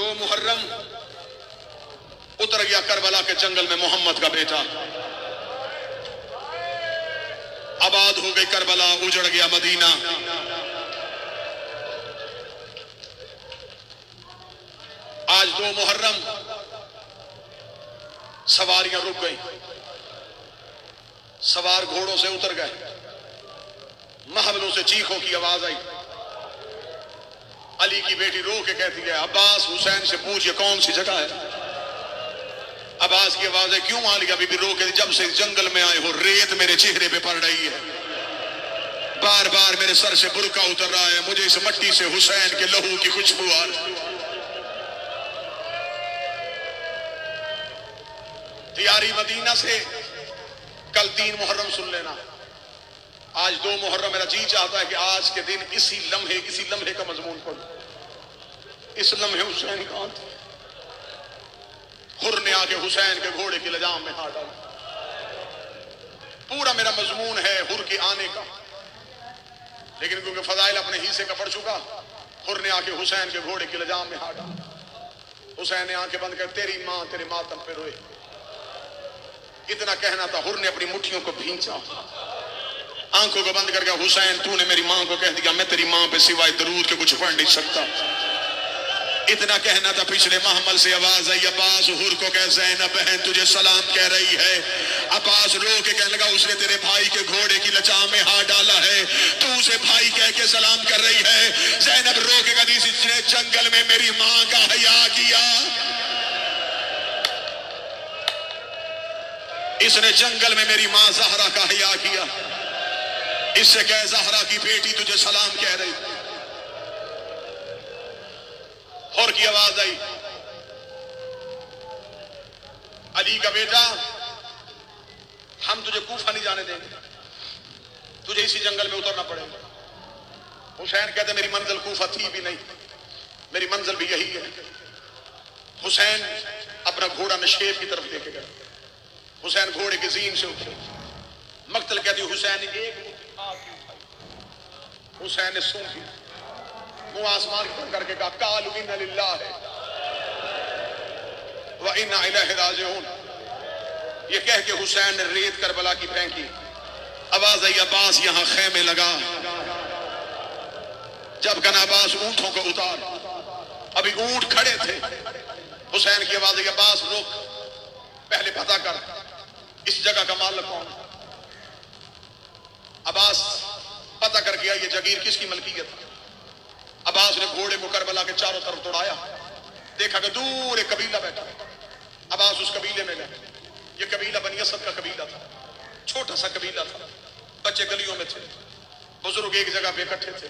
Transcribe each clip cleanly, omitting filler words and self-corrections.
2 محرم اتر گیا کربلا کے جنگل میں محمد کا بیٹا، آباد ہو گئی کربلا، اجڑ گیا مدینہ۔ آج 2 محرم سواریاں رک گئی، سوار گھوڑوں سے اتر گئے، محلوں سے چیخوں کی آواز آئی۔ علی کی بیٹی رو کے کہتی ہے عباس حسین سے پوچھ یہ کون سی جگہ ہے؟ عباس کی آواز ہے کیوں عالیہ بی بی رو کے جب سے جنگل میں آئے ہو ریت میرے چہرے پہ پڑ رہی ہے، بار بار میرے سر سے برقع اتر رہا ہے، مجھے اس مٹی سے حسین کے لہو کی خوشبو آ رہی ہے۔ تیاری مدینہ سے کل 3 محرم سن لینا، آج 2 محرم میرا جی چاہتا ہے کہ آج کے دن اسی لمحے کا مضمون پڑھو۔ اس لمحے حسین کہاں تھے؟ حر نے آ کے حسین کے گھوڑے کی لجام میں ہاتھ ڈالا۔ پورا میرا مضمون ہے حر کے آنے کا، لیکن کیونکہ فضائل اپنے حصے کا پڑھ چکا، حر نے آ کے حسین کے گھوڑے کی لجام میں ہاتھ ڈالا۔ حسین نے آنکھیں بند کر تیری ماں تیرے ماتم پہ روئے، اتنا کہنا تھا، حر نے اپنی مٹھیوں کو بھینچا، آنکھوں کو بند کر کے حسین تو نے میری ماں کو کہہ دیا میں تیری ماں پہ سوائے درود کے کچھ پڑھ نہیں سکتا، اتنا کہنا تھا۔ پچھلے محمل سے آواز آئی عباس حر کو کہ زینب بہن تجھے سلام کہہ رہی ہے۔ عباس رو کے کہنے لگا اس نے تیرے بھائی کے گھوڑے کی لجام میں ہاتھ ڈالا ہے، تو اسے بھائی کہہ کے سلام کر رہی ہے۔ زینب رو کے کہتی اس نے جنگل میں میری ماں کا حیا کیا، اس نے جنگل میں میری ماں زہرا کا حیا کیا، اس سے کہے زہرا کی بیٹی تجھے سلام کہہ رہی۔ اور کی آواز آئی علی کا بیٹا ہم تجھے کوفہ نہیں جانے دیں گے، تجھے اسی جنگل میں اترنا پڑے گا۔ حسین کہتے میری منزل کوفہ تھی بھی نہیں، میری منزل بھی یہی ہے۔ حسین اپنا گھوڑا نشیب کی طرف لے کے گئے، حسین گھوڑے کے زین سے اترے، مقتل کہتی حسین نے ایک آگ اٹھائی، حسین نے سونگی، منہ آسمان کی طرف کر کے کہا قالوا انا للہ و انا الیہ راجعون، یہ کہہ کے حسین نے ریت کربلا کی پھینکی۔ آواز آئی عباس یہاں خیمے لگا، جب کہنا عباس اونٹوں کو اتار، ابھی اونٹ کھڑے تھے، حسین کی آواز آئی عباس رک، پہلے پتہ کر اس جگہ کا مالک کون؟ عباس پتہ کر گیا یہ جگیر کس کی ملکیت ہے۔ عباس نے گھوڑے کو کربلا کے چاروں طرف دوڑایا، دیکھا کہ دور ایک قبیلہ بیٹھا، عباس اس قبیلے میں گئے۔ یہ قبیلہ بنی اسد کا قبیلہ تھا، چھوٹا سا قبیلہ تھا، بچے گلیوں میں تھے، بزرگ ایک جگہ پہ اکٹھے تھے۔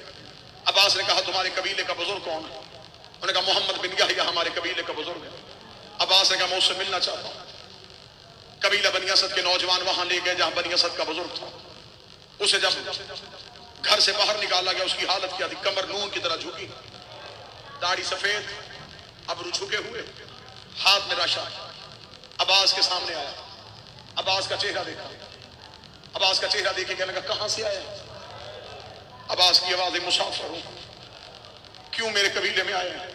عباس نے کہا تمہارے قبیلے کا بزرگ کون ہے؟ انہوں نے کہا محمد بن یحییٰ ہمارے قبیلے کا بزرگ ہے۔ عباس نے کہا میں اس سے ملنا چاہتا ہوں۔ قبیلہ بنی اسد کے نوجوان وہاں لے گئے جہاں بنی اسد کا بزرگ تھا۔ اسے جب گھر سے باہر نکالا گیا اس کی حالت کیا تھی؟ کمر نون کی طرح جھکی، داڑھی سفید، ابرو جھکے ہوئے، ہاتھ میں رشا۔ عباس کے سامنے آیا، عباس کا چہرہ دیکھا، عباس کا چہرہ دیکھے کہنے لگا کہاں سے آیا؟ عباس کی آواز مسافر ہوں، کیوں میرے قبیلے میں آئے ہیں؟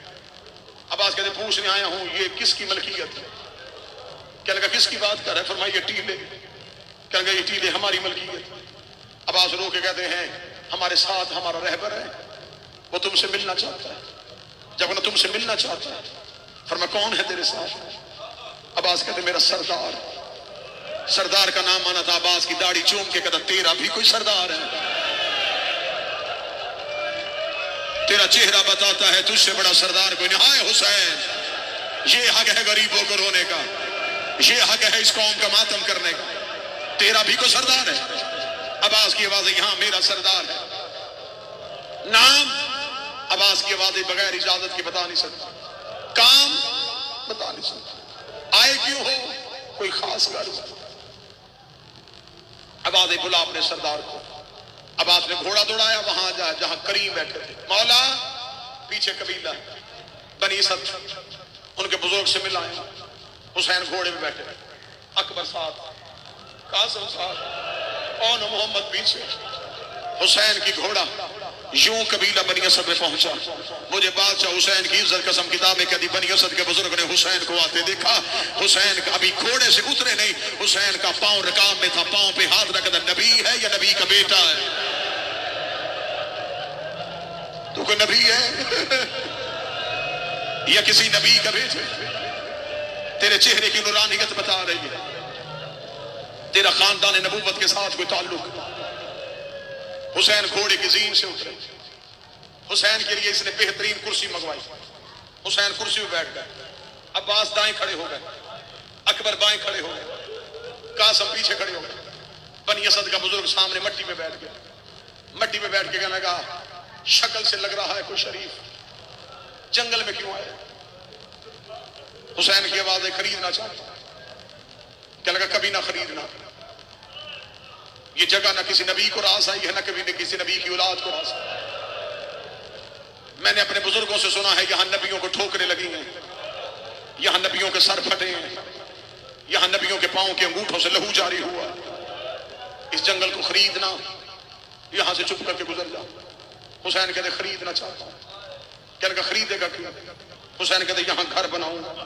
عباس کہتے پوچھنے آیا ہوں یہ کس کی ملکیت ہے؟ کہنے لگا کس کی بات کر رہا ہے؟ فرمایا یہ ٹیلے، کہنے لگا یہ ٹیلے ہماری ملکیت۔ عباس رو کے کہتے ہیں ہمارے ساتھ ہمارا رہبر ہے، وہ تم سے ملنا چاہتا ہے۔ جب انہوں تم سے ملنا چاہتا ہے، فرمایا کون ہے تیرے ساتھ؟ عباس کہتے میرا سردار۔ سردار کا نام آنا تھا، عباس کی داڑھی چوم کے کہتا تیرا بھی کوئی سردار ہے؟ تیرا چہرہ بتاتا ہے تجھ سے بڑا سردار کوئی نہیں۔ ہائے حسین، یہ حق ہے غریبوں کو رونے کا، یہ حق ہے اس قوم کا ماتم کرنے کا، تیرا بھی کوئی سردار ہے؟ عباس کی آواز ہے یہاں میرا سردار ہے۔ نام عباس کی آوازیں بغیر اجازت کے بتا نہیں سکتا، کام بتا نہیں سکتا، آئے کیوں ہو کوئی خاص غرض۔ عباس بلا اپنے سردار کو، عباس نے گھوڑا دوڑایا وہاں جہاں کریم بیٹھے تھے۔ مولا پیچھے قبیلہ بنی اسد، ان کے بزرگ سے ملایا۔ حسین گھوڑے میں بیٹھے، اکبر ساتھ، قاسم ساتھ، اور محمد پیچھے۔ حسین کی گھوڑا یوں قبیلہ بنی اسد میں پہنچا. مجھے بادشاہ حسین کی عزت قسم کتاب میں کہتی بنی اسد کے بزرگ نے حسین کو آتے دیکھا. حسین کا ابھی گھوڑے سے اترے نہیں, حسین کا پاؤں رکاب میں تھا, پاؤں پہ ہاتھ رکھا. نبی ہے یا نبی کا بیٹا ہے؟ تو کوئی نبی ہے یا کسی نبی کا بیٹا؟ تیرے چہرے کی نورانیت بتا رہی ہے تیرا خاندان نبوت کے ساتھ کوئی تعلق. حسین گھوڑے کی زین سے اترے. حسین کے لیے اس نے بہترین کرسی منگوائی. حسین کرسی پہ بیٹھ گئے. عباس دائیں کھڑے ہو گئے, اکبر بائیں کھڑے ہو گئے, قاسم پیچھے کھڑے ہو گئے. بنی اسد کا بزرگ سامنے مٹی پہ بیٹھ گیا. مٹی پہ بیٹھ کے کہنے لگا شکل سے لگ رہا ہے کوئی شریف, جنگل میں کیوں آئے؟ حسین کی آواز ہے خریدنا چاہتا ہوں. کہنے لگا کبھی نہ خریدنا, یہ جگہ نہ کسی نبی کو راس آئی ہے, نہ کبھی نہ کسی نبی کی اولاد کو راس آئی. میں نے اپنے بزرگوں سے سنا ہے یہاں نبیوں کو ٹھوکریں لگی ہیں, یہاں نبیوں کے سر پھٹے ہیں, یہاں نبیوں کے پاؤں کے انگوٹھوں سے لہو جاری ہوا. اس جنگل کو خریدنا, یہاں سے چپ کر کے گزر جا. حسین کہتے خریدنا چاہتا ہوں. کہنے کا خریدے گا کیوں؟ حسین کہتے یہاں گھر بناؤں گا.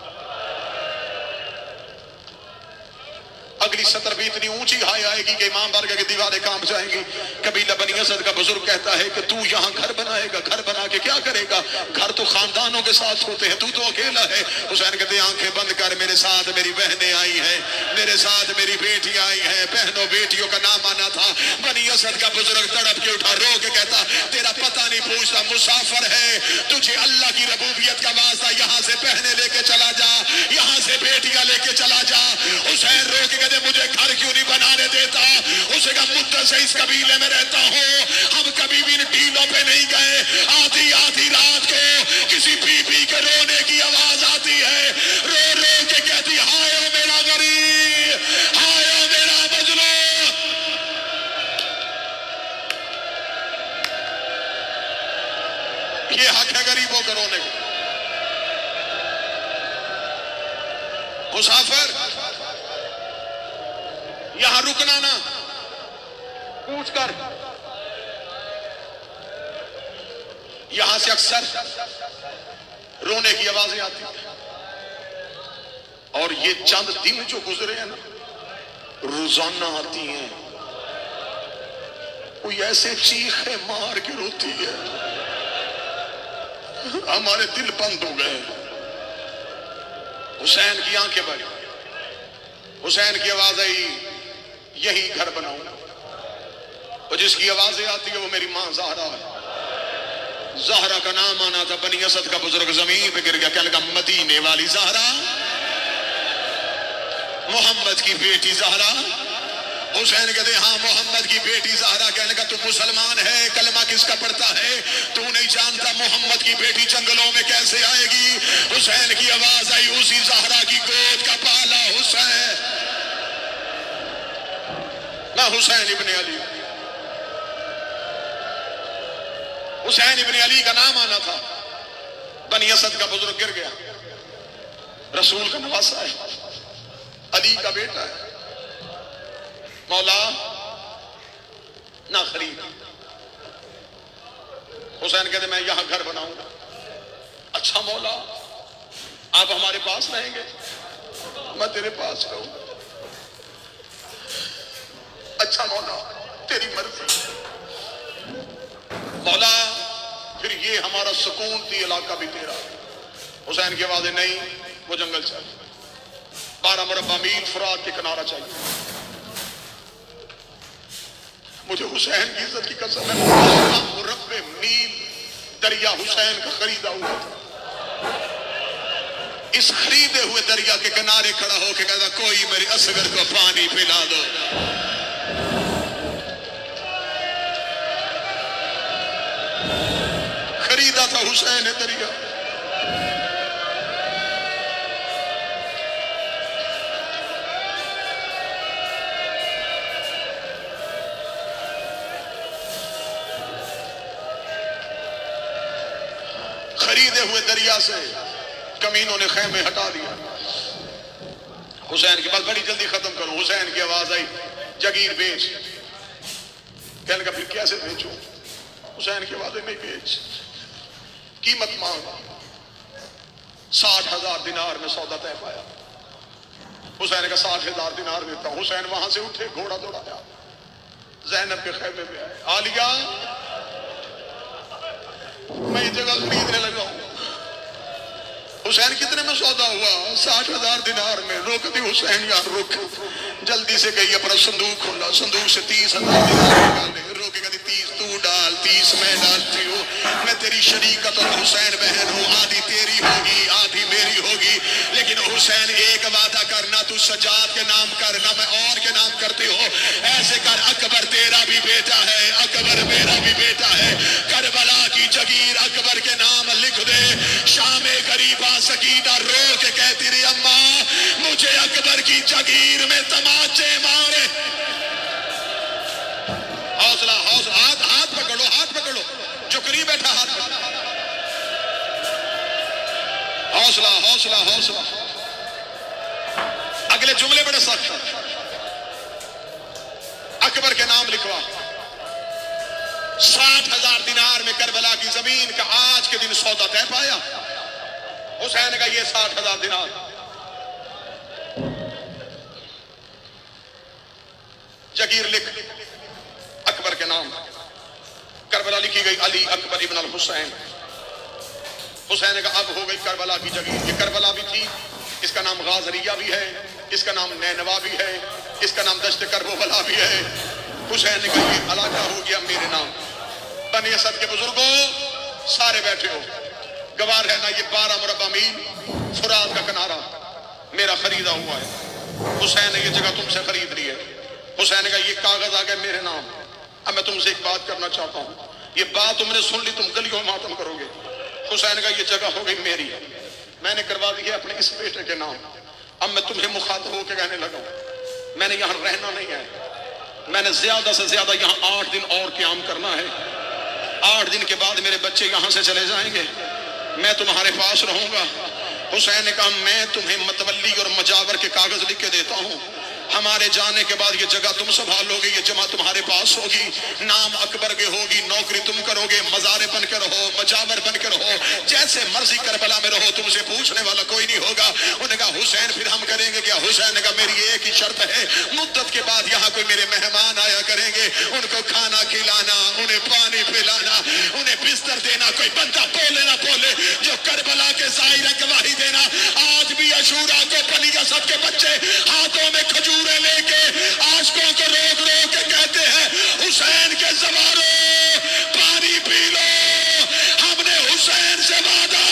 اگلی سطر بھی اتنی اونچی ہائی آئے گی کہ امام بارگاہ کی دیواریں کانپ جائیں گی. قبیلہ بنی اسد کا بزرگ کہتا ہے کہ تو یہاں گھر بنائے گا, گھر بنا کے کیا کرے گا؟ گھر تو خاندانوں کے ساتھ ہوتے ہیں, تو اکیلا ہے. حسین کہتے ہیں آنکھیں بند کر, میرے ساتھ میری بہنیں آئی ہیں, میرے ساتھ میری بیٹی آئی ہیں. بہنوں بیٹیوں کا نام آنا تھا. بنی اسد کا بزرگ تڑپ کے اٹھا, رو کے کہتا تیرا پتہ نہیں پوچھتا, مسافر ہے, تجھے اللہ کی ربوبیت کا واسطہ, یہاں سے بہنیں لے کے چلا جا, یہاں سے بیٹیاں لے کے چلا جا. حسین رو کے کہتے مجھے گھر کیوں نہیں بنانے دیتا؟ اسے کہا مدت سے اس قبیلے میں رہتا ہوں, ہم کبھی بھی ان ٹیلوں پہ نہیں گئے. آدھی آدھی رات کو کسی بی بی کے رونے کی آواز آتی ہے, رو رو کے کہتی ہائے او میرا غریب, ہائے او میرا مظلوم. یہ حق ہے غریبوں کا رونے کا. مسافر یہاں رکنا نہ, پوچھ کر. یہاں سے اکثر رونے کی آوازیں آتی ہیں, اور یہ چند دن جو گزرے ہیں نا, روزانہ آتی ہیں. کوئی ایسے چیخیں مار کے روتی ہے, ہمارے دل بند ہو گئے. حسین کی آنکھیں بھری, حسین کی آواز آئی یہی گھر بناؤں. اور جس کی آوازیں آتی ہے وہ میری ماں زہرا ہے. زہرا کا نام آنا تھا. بنی اسد کا بزرگ زمین پہ گر گیا, کہنے لگا مدینے والی زہرا, محمد کی بیٹی زہرا. حسین کہتے ہیں ہاں محمد کی بیٹی زہرا. کہنے لگا تو مسلمان ہے, کلمہ کس کا پڑھتا ہے؟ تو نہیں جانتا محمد کی بیٹی جنگلوں میں کیسے آئے گی؟ حسین کی آواز آئی اسی زہرا کی گود کا پالا حسین. میں حسین ابن علی, حسین ابن علی کا نام آنا تھا. بنی اسد کا بزرگ گر گیا. رسول کا نواسا ہے, علی کا بیٹا ہے. مولا نہ خرید. حسین کہتے میں یہاں گھر بناؤں گا. اچھا مولا آپ ہمارے پاس رہیں گے؟ میں تیرے پاس رہوں گا. اچھا مولا تیری مرضی. مولا پھر یہ ہمارا سکونتی علاقہ بھی تیرا. حسین کی آواز نہیں, وہ جنگل چاہیے, 12 مربع میل فرات کے کنارہ چاہیے. مجھے حسین کی عزت کی قسم ہے, 12 مربع میل دریا حسین کا خریدا ہوا تھا. اس خریدے ہوئے دریا کے کنارے کھڑا ہو کے کہتا کوئی میرے اصغر کو پانی پلا دو. خریدا تھا حسین دریا. خریدے ہوئے دریا سے کمینوں نے خیمے ہٹا دیا. حسین کی بات بڑی جلدی ختم کروں. حسین کی آواز آئی جگیر بیچ. کہنے کا پھر کیسے بیچوں؟ حسین کے وعدے میں بیچ، قیمت مانگ، 60,000 دینار میں سودا طے پایا۔ حسین کا 60,000 دینار دیتا ہوں۔ حسین وہاں سے اٹھے، گھوڑا دوڑایا، زینب کے خیمے میں آئے، عالیہ میں یہ جگہ خریدنے لگا ہوں۔ حسین کتنے میں سودا ہوا؟ 60,000 دینار میں۔ روک دی حسین، یار رک، جلدی سے گئی اپنا صندوق کھولا، صندوق سے 30,000 دینار نکالے، روکے گا 30 تو ڈال، 30 میں ڈالتی ہوں، میں تیری شریکت اور حسین بہن ہوں، آدھی تیری ہوگی آدھی میری ہوگی، لیکن حسین ایک وعدہ کرنا، تو سجاد کے نام کرنا، میں اور کے نام کرتی ہوں، ایسے کر اکبر تیرا بھی بیٹا ہے، اکبر میرا بھی بیٹا ہے، کربلا کی جگیر اکبر کے نام لکھ دے۔ شام غریبہ سکینہ رو کے کہتی رہی، اماں مجھے اکبر کی جگیر میں تماچے مارے۔ حوصلہ حوصلہ، ہاتھ پکڑو، ہاتھ پکڑو، جو قریب بیٹھا ہاتھ پکڑو، حوصلہ حوصلہ حوصلہ۔ اگلے جملے بڑے سخت، اکبر کے نام لکھوا، 60,000 دینار میں کربلا کی زمین کا آج کے دن سودا طے پایا۔ حسین کا یہ 60,000 دینار، جگیر لکھ اکبر کے نام، کربلا لکھی گئی علی اکبر ابن الحسین۔ حسین کا اب ہو گئی کربلا کی جگیر۔ یہ کربلا بھی تھی، اس کا نام غازریہ بھی ہے، اس کا نام نینوا بھی ہے، اس کا نام دشت کربلا بھی ہے۔ حسین نے کہا یہ علاقہ ہو گیا میرے نام۔ بنی اسد کے بزرگوں سارے بیٹھے ہو، گواہ رہنا، یہ 12 مربع میل فرات کا کنارہ میرا خریدا ہوا ہے۔ حسین نے یہ جگہ تم سے خرید لی ہے۔ حسین نے کہا یہ کاغذ آ گئے میرے نام۔ اب میں تم سے ایک بات کرنا چاہتا ہوں، یہ بات تم نے سن لی، تم گلیوں میں ماتم کرو گے۔ حسین کا یہ جگہ ہو گئی میری، میں نے کروا دی ہے اپنے اس بیٹے کے نام۔ اب میں تمہیں مخاطب ہو کے کہنے لگا ہوں، میں نے یہاں رہنا نہیں ہے، میں نے زیادہ سے زیادہ یہاں 8 دن اور قیام کرنا ہے۔ 8 دن کے بعد میرے بچے یہاں سے چلے جائیں گے، میں تمہارے پاس رہوں گا۔ حسین نے کہا میں تمہیں متولی اور مجاور کے کاغذ لکھ کے دیتا ہوں، ہمارے جانے کے بعد یہ جگہ تم سنبھالو گے، یہ جمع تمہارے پاس ہوگی، نام اکبر کے ہوگی، نوکری تم کرو گے، مزارے بن کے رہو، مجاور بن کے رہو، جیسے مرضی کربلا میں رہو، تم سے پوچھنے والا کوئی نہیں ہوگا۔ انہوں نے کہا حسین پھر ہم کریں گے کیا؟ حسین نے کہا میری ایک ہی شرط ہے، مدت کے بعد یہاں کوئی میرے مہمان آیا کریں گے، ان کو کھانا کھلانا، انہیں پانی پلانا، انہیں بستر دینا، کوئی بندہ بولے نہ بولے، جو کربلا کے ظاہر گواہی دینا۔ آج بھی عاشورہ کو بنی اسد کے بچے ہاتھوں میں کھجوریں لے کے عاشقوں کو روک روک کے کہتے ہیں حسین کے زوارو پانی پی لو، ہم نے حسین سے وعدہ۔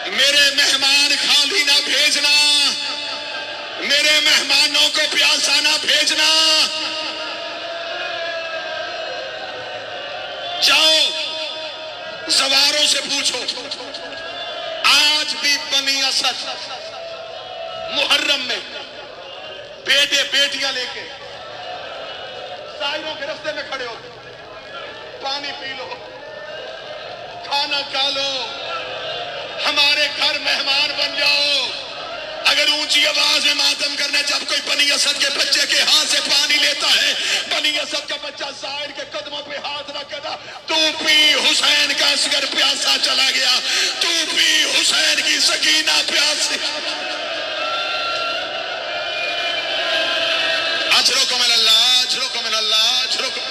میرے مہمان خالی نہ بھیجنا، میرے مہمانوں کو پیاسا نہ بھیجنا، جاؤ زواروں سے پوچھو۔ آج بھی بنی اسد محرم میں بیٹے بیٹیاں لے کے سائروں کے رستے میں کھڑے ہو، پانی پی لو، کھانا کھا لو، ہمارے گھر مہمان بن جاؤ۔ اگر اونچی آواز میں ماتم کرنے جب کوئی بنی اسد کے بچے کے ہاتھ سے پانی لیتا ہے، بنی اسد کا بچہ ظاہر کے قدموں پہ ہاتھ رکھتا، تو پی، حسین کا اصغر پیاسا چلا گیا، تو پی، حسین کی سکینہ پیاسی۔ اجرکم اللہ، اجرکم اللہ، اجرکم۔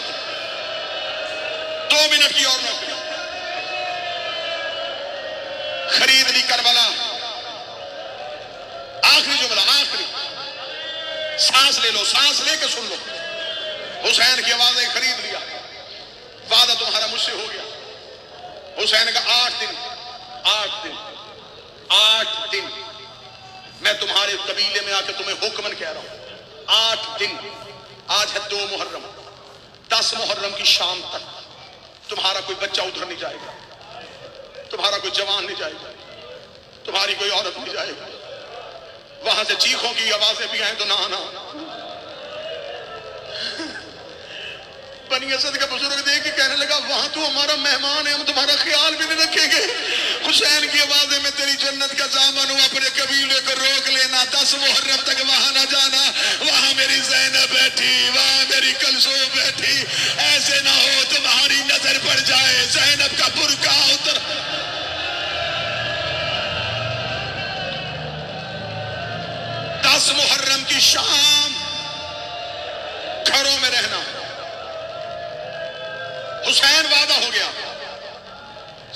2 منٹ کی اور نوکری، خرید لی کربلا۔ آخری جملہ، آخری، سانس لے لو، سانس لے کے سن لو۔ حسین کی آوازیں خرید لیا، وعدہ تمہارا مجھ سے ہو گیا۔ حسین کا 8 دن، 8 دن، 8 دن میں تمہارے قبیلے میں آ کے تمہیں حکمن کہہ رہا ہوں، 8 دن۔ آج ہے 2 محرم، 10 محرم کی شام تک تمہارا کوئی بچہ ادھر نہیں جائے گا، تمہارا کوئی جوان نہیں جائے گا، تمہاری کوئی عورت نہیں جائے گا۔ وہاں سے چیخوں کی آوازیں بھی آئیں تو نہ آنا۔ بنی اسد کا بزرگ دیکھ کے کہنے لگا وہاں تو ہمارا مہمان ہے، ہم تمہارا خیال بھی نہیں رکھیں گے۔ حسین کی آواز ہے میں تیری جنت کا ضامن ہوں، اپنے قبیلے کو روک لینا، 10 محرم تک وہاں نہ جانا، وہاں میری زینب بیٹھی، وہاں میری کلثوم بیٹھی، ایسے نہ ہو تمہاری نظر پڑ جائے زینب کا برقع اتر۔ 10 محرم کی شام گھروں میں رہنا۔ حسین وعدہ ہو گیا،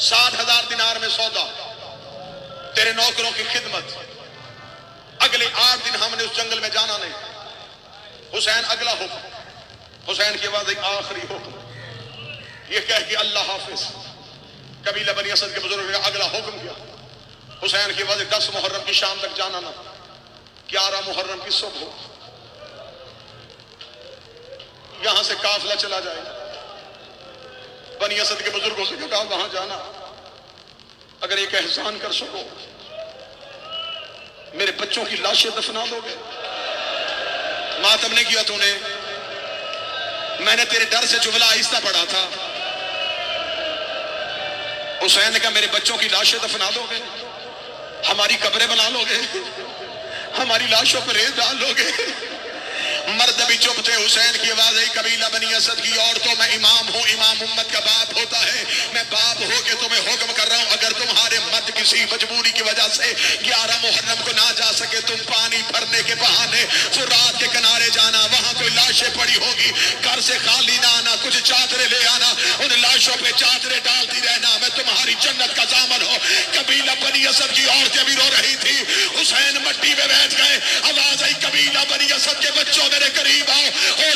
60,000 دینار میں سودا، تیرے نوکروں کی خدمت، اگلے 8 دن ہم نے اس جنگل میں جانا نہیں۔ حسین اگلا حکم، حسین کی آواز ایک آخری حکم، یہ کہہ کہ اللہ حافظ۔ قبیلہ بنی اسد کے بزرگ نے اگلا حکم کیا، حسین کی آواز 10 محرم کی شام تک جانا نہ، 11 محرم کی صبح یہاں سے قافلہ چلا جائے۔ بنی اسد کے بزرگوں سے کہا وہاں جانا، اگر ایک احسان کر سکو میرے بچوں کی لاشیں دفنا دو گے۔ ماتم نے کیا تو نے، میں نے تیرے ڈر سے جملہ آہستہ پڑھا تھا۔ حسین نے کہا میرے بچوں کی لاشیں دفنا دو گے، ہماری قبریں بنا لو گے، ہماری لاشوں پر ریت ڈال لو گے۔ مرد بھی چپ تھے۔ حسین کی آواز آئی قبیلہ بنی اسد کی عورتوں میں امام ہوں، امام امت کا باپ ہوتا ہے، میں باپ ہو کے تمہیں حکم کر رہا ہوں، اگر تمہارے مرد کسی مجبوری کی وجہ سے 11 محرم کو نہ جا سکے، تم پانی بھرنے کے بہانے فرات کے کنارے جانا، وہاں کوئی لاشیں پڑی ہوگی، گھر سے خالی نہ آنا، کچھ چادریں لے آنا، ان لاشوں پہ چادریں ڈالتی رہنا، میں تمہاری جنت کا ضامن ہوں۔ قبیلہ بنی اسد کی عورتیں بھی رو رہی تھی۔ حسین مٹی میں بیٹھ گئے، آواز آئی قبیلہ بنی اسد کے بچوں میرے قریب آؤ، ہو